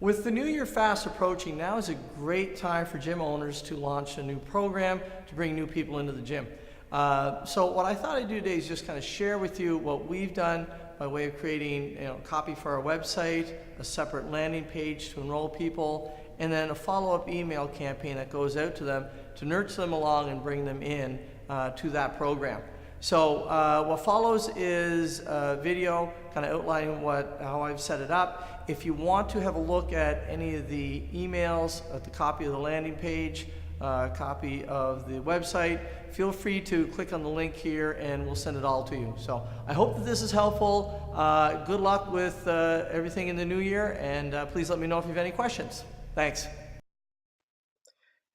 With the new year fast approaching, now is a great time for gym owners to launch a new program to bring new people into the gym. So what I thought I'd do today is just kind of share with you what we've done by way of creating copy for our website, a separate landing page to enroll people, and then a follow-up email campaign that goes out to them to nurture them along and bring them in to that program. So what follows is a video kind of outlining how I've set it up. If you want to have a look at any of the emails, at the copy of the landing page, copy of the website, feel free to click on the link here and we'll send it all to you. So I hope that this is helpful. Good luck with everything in the new year, and please let me know if you have any questions. Thanks.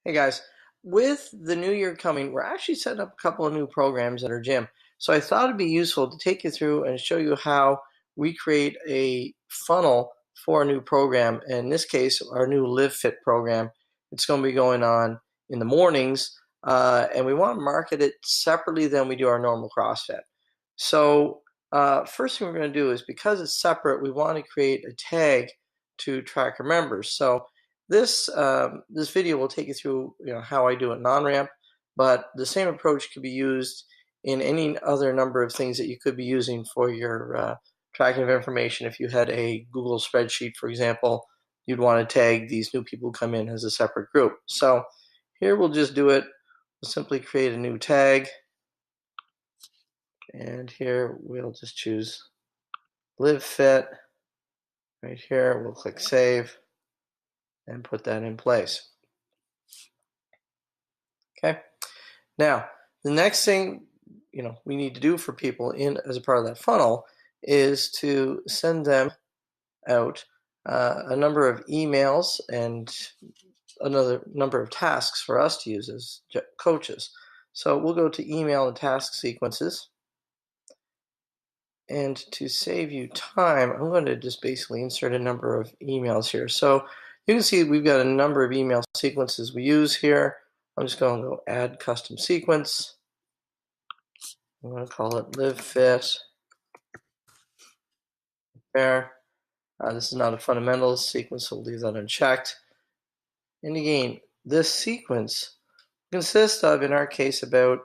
Hey guys. With the new year coming, we're actually setting up a couple of new programs at our gym. So I thought it'd be useful to take you through and show you how we create a funnel for a new program. In this case, our new Live Fit program. It's going to be going on in the mornings, and we want to market it separately than we do our normal CrossFit. So first thing we're going to do is, because it's separate, we want to create a tag to track our members. So this video will take you through how I do it in OnRamp, but the same approach could be used in any other number of things that you could be using for your tracking of information. If you had a Google spreadsheet, for example, you'd want to tag these new people who come in as a separate group. So here we'll just do it. We'll simply create a new tag, and here we'll just choose Live Fit. Right here we'll click Save and put that in place. Okay. Now, the next thing we need to do for people as a part of that funnel is to send them out a number of emails and another number of tasks for us to use as coaches. So we'll go to email and task sequences. And to save you time, I'm going to just basically insert a number of emails here. So you can see we've got a number of email sequences we use here. I'm just going to go add custom sequence. I'm going to call it Live Fit. There. This is not a fundamentals sequence, so we'll leave that unchecked. And again, this sequence consists of, in our case, about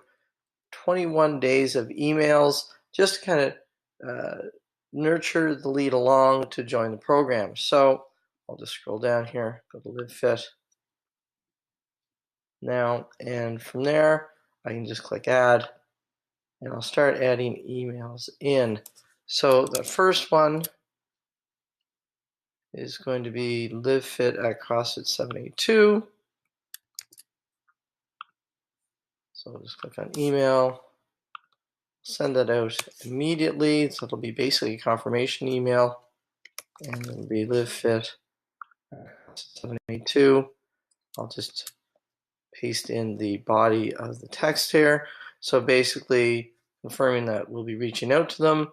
21 days of emails, just to kind of nurture the lead along to join the program. So I'll just scroll down here, go to Live Fit now, and from there I can just click Add, and I'll start adding emails in. So the first one is going to be Live Fit at CrossFit 782. So I'll just click on email, send that out immediately. So it'll be basically a confirmation email, and it'll be Live Fit 782. I'll just paste in the body of the text here. So basically confirming that we'll be reaching out to them,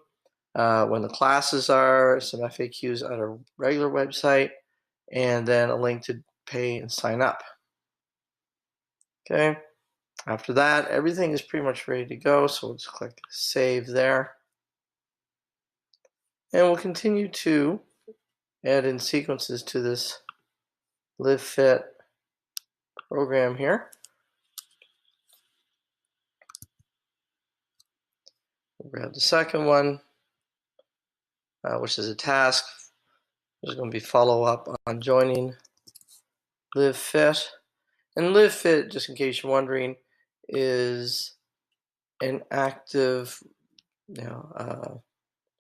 when the classes are, some FAQs at our regular website, and then a link to pay and sign up. Okay. After that, everything is pretty much ready to go. So we'll just click Save there. And we'll continue to add in sequences to this Live Fit program here. We'll grab the second one, which is a task. There's going to be follow-up on joining Live Fit. And Live Fit, just in case you're wondering, is an active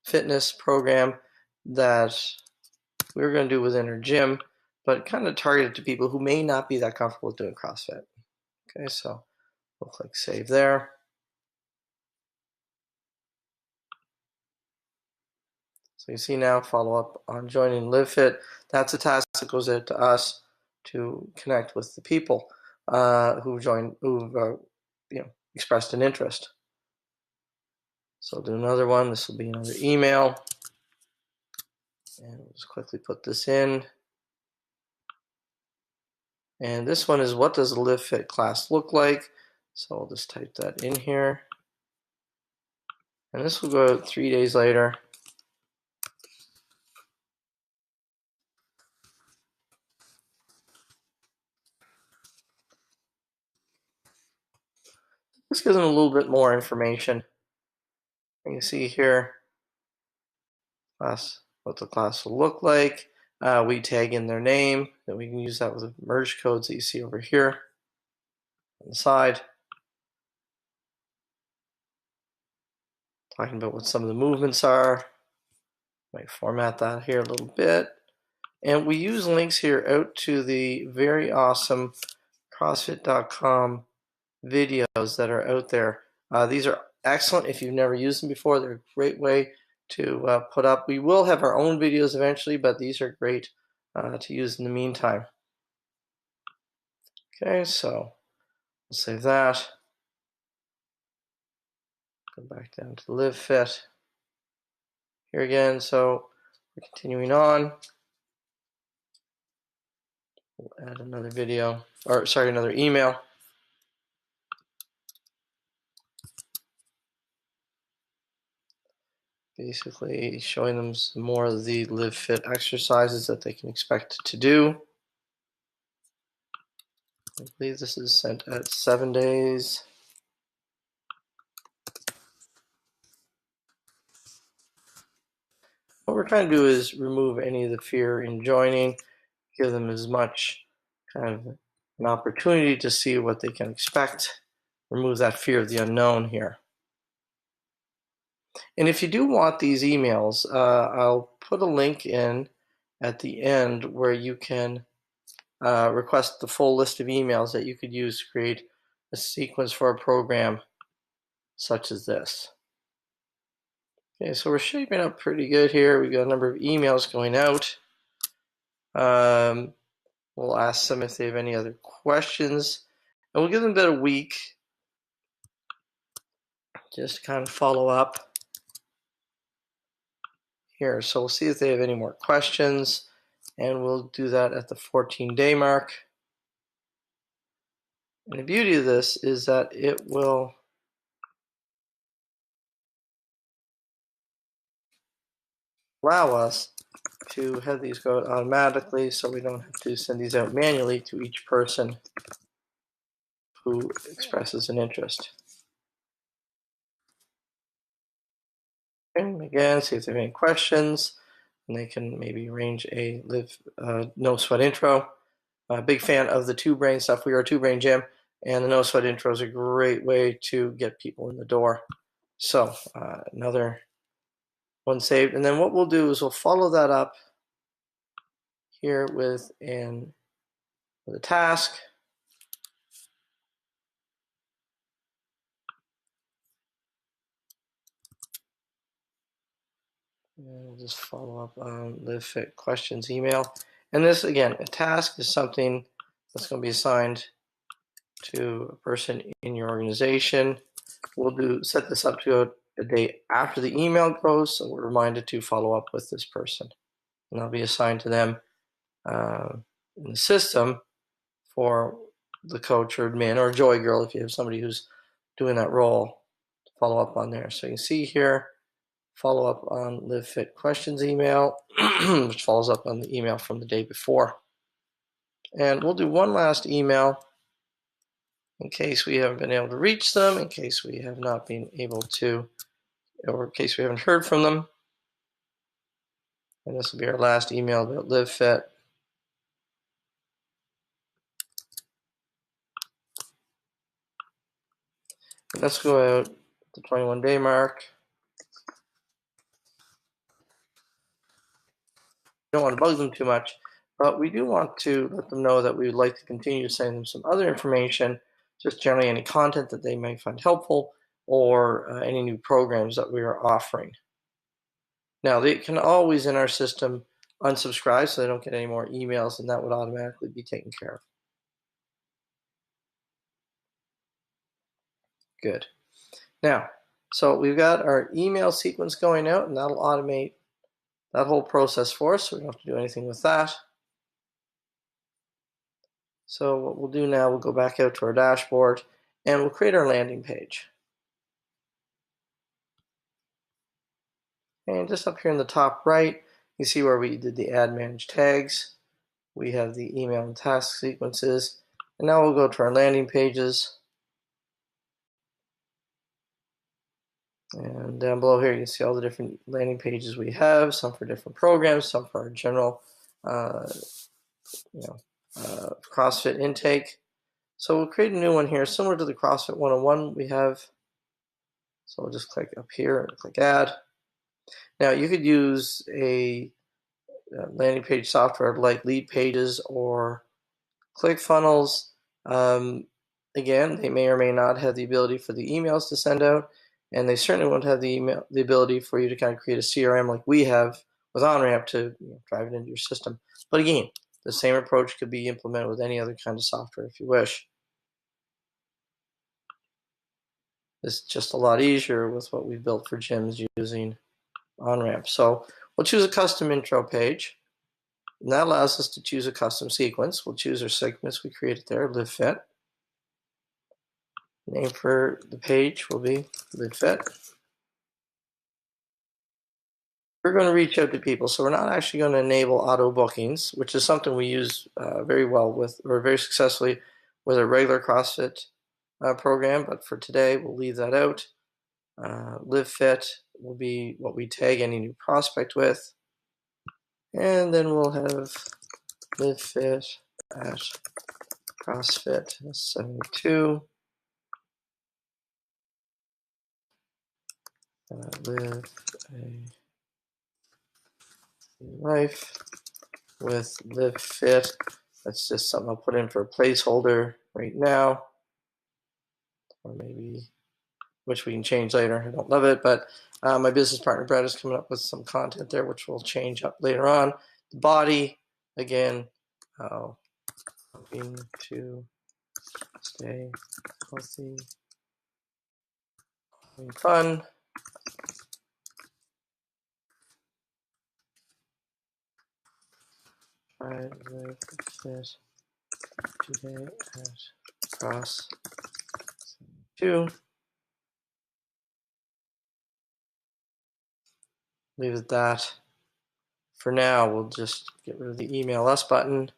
fitness program that we're going to do within our gym, but kind of targeted to people who may not be that comfortable with doing CrossFit. Okay, so we'll click Save there. So you see now, follow up on joining Live Fit. That's a task that goes out to us to connect with the people who've expressed an interest. So I'll do another one. This will be another email. And we'll just quickly put this in. And this one is, what does a Live Fit class look like? So I'll just type that in here. And this will go out 3 days later. This gives them a little bit more information. You can see here what the class will look like. We tag in their name, then we can use that with the merge codes that you see over here on the side. Talking about what some of the movements are. Might format that here a little bit. And we use links here out to the very awesome CrossFit.com videos that are out there. These are excellent if you've never used them before. They're a great way to put up. We will have our own videos eventually, but these are great to use in the meantime. Okay, so we'll save that. Go back down to Live Fit. Here again, so we're continuing on. We'll add another video, or sorry, another email. Basically showing them some more of the Live Fit exercises that they can expect to do. I believe this is sent at 7 days. What we're trying to do is remove any of the fear in joining, give them as much kind of an opportunity to see what they can expect, remove that fear of the unknown here. And if you do want these emails, I'll put a link in at the end where you can request the full list of emails that you could use to create a sequence for a program such as this. Okay, so we're shaping up pretty good here. We've got a number of emails going out. We'll ask them if they have any other questions, and we'll give them about a week just to kind of follow up here. So we'll see if they have any more questions, and we'll do that at the 14-day mark. And the beauty of this is that it will allow us to have these go out automatically, so we don't have to send these out manually to each person who expresses an interest. And again, see if they have any questions, and they can maybe arrange a no sweat intro. Big fan of the Two Brain stuff. We are a Two Brain gym, and the no sweat intro is a great way to get people in the door. So another one saved, and then what we'll do is we'll follow that up here with a task. And we'll just follow up on Live Fit questions email. And this, again, a task is something that's going to be assigned to a person in your organization. We'll set this up to go a day after the email goes, so we're reminded to follow up with this person. And that'll be assigned to them in the system for the coach or admin or joy girl if you have somebody who's doing that role to follow up on there. So you can see here, follow up on Live Fit questions email, which follows up on the email from the day before. And we'll do one last email in case we haven't been able to reach them, in case we have not been able to, or in case we haven't heard from them. And this will be our last email about Live Fit. Let's go out the 21-day mark. Don't want to bug them too much, but we do want to let them know that we would like to continue to send them some other information, just generally any content that they may find helpful, or any new programs that we are offering. Now, they can always in our system unsubscribe so they don't get any more emails, and that would automatically be taken care of. Good. Now, so we've got our email sequence going out, and that'll automate that whole process for us, so we don't have to do anything with that. So what we'll do now, we'll go back out to our dashboard, and we'll create our landing page. And just up here in the top right, you see where we did the add manage tags. We have the email and task sequences. And now we'll go to our landing pages. And down below here, you can see all the different landing pages we have, some for different programs, some for our general CrossFit intake. So we'll create a new one here, similar to the CrossFit 101 we have. So we'll just click up here and click Add. Now you could use a landing page software like Leadpages or ClickFunnels. Again, they may or may not have the ability for the emails to send out, and they certainly won't have the ability for you to kind of create a CRM like we have with OnRamp to drive it into your system. But again, the same approach could be implemented with any other kind of software if you wish. It's just a lot easier with what we've built for gyms using OnRamp. So we'll choose a custom intro page, and that allows us to choose a custom sequence. We'll choose our sequence we created there, LiveFit. Name for the page will be LiveFit. We're going to reach out to people, so we're not actually going to enable auto bookings, which is something we use very well with, or very successfully with a regular CrossFit program, but for today we'll leave that out. LiveFit will be what we tag any new prospect with, and then we'll have LiveFit at CrossFit 72. Live a life with LiveFit. That's just something I'll put in for a placeholder right now, or maybe which we can change later. I don't love it, but my business partner Brett is coming up with some content there, which we'll change up later on. The body, again, hoping to stay healthy and fun. I live fit today at Cross 2. Leave it at that. For now, we'll just get rid of the email us button.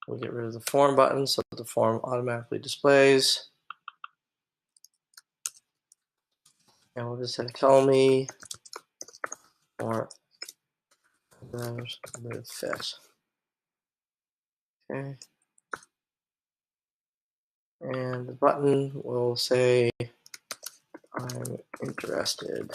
We'll get rid of the form button so that the form automatically displays. And we'll just say, tell me more about LiveFit. Okay. And the button will say, I'm interested.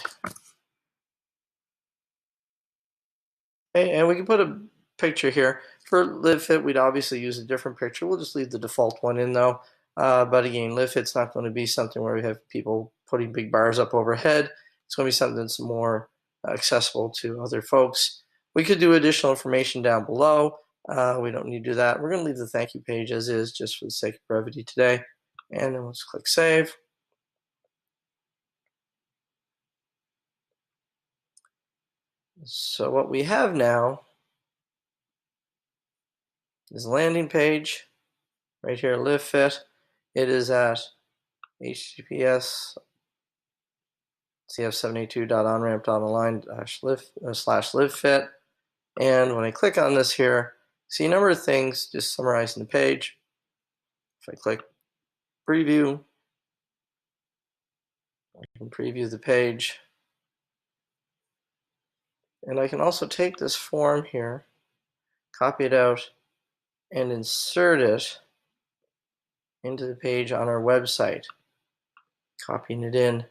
Okay, and we can put a picture here. For LiveFit, we'd obviously use a different picture. We'll just leave the default one in though. But again, LiveFit's not going to be something where we have people putting big bars up overhead. It's going to be something that's more accessible to other folks. We could do additional information down below. We don't need to do that. We're going to leave the thank you page as is just for the sake of brevity today. And then let's click save. So what we have now is a landing page right here, LiveFit. It is at https cf782.onramp.online/livefit. And when I click on this here, see a number of things just summarizing the page. If I click preview, I can preview the page. And I can also take this form here, copy it out, and insert it into the page on our website. Copying it in.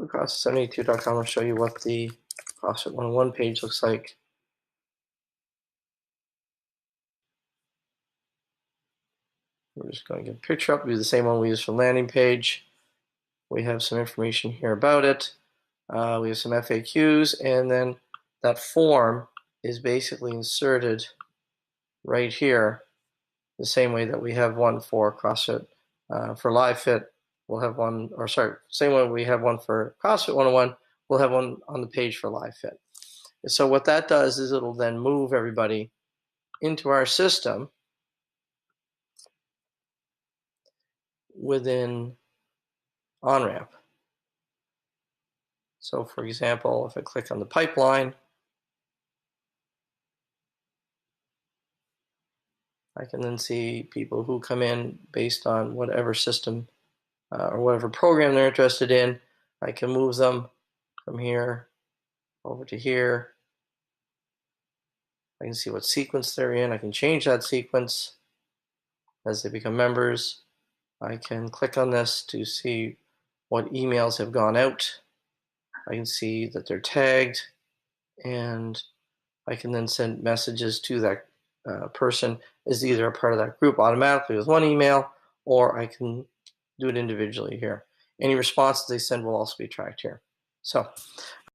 CrossFit72.com will show you what the CrossFit 101 page looks like. We're just going to get a picture up. We do the same one we use for landing page. We have some information here about it. We have some FAQs, and then that form is basically inserted right here, the same way that we have one for CrossFit for LiveFit. We'll have one, or sorry, same way we have one for CrossFit 101. We'll have one on the page for LiveFit. And so what that does is it'll then move everybody into our system within OnRamp. So for example, if I click on the pipeline, I can then see people who come in based on whatever system or whatever program they're interested in. I can move them from here over to here. I can see what sequence they're in. I can change that sequence as they become members. I can click on this to see what emails have gone out. I can see that they're tagged, and I can then send messages to that person is either a part of that group automatically with one email, or I can do it individually here. Any responses they send will also be tracked here. So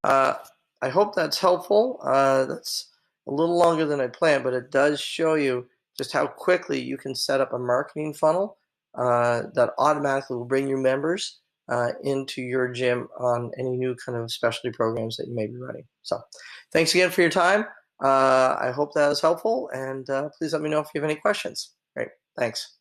I hope that's helpful. That's a little longer than I planned, but it does show you just how quickly you can set up a marketing funnel that automatically will bring your members into your gym on any new kind of specialty programs that you may be running. So thanks again for your time. I hope that was helpful, and please let me know if you have any questions. Great, thanks.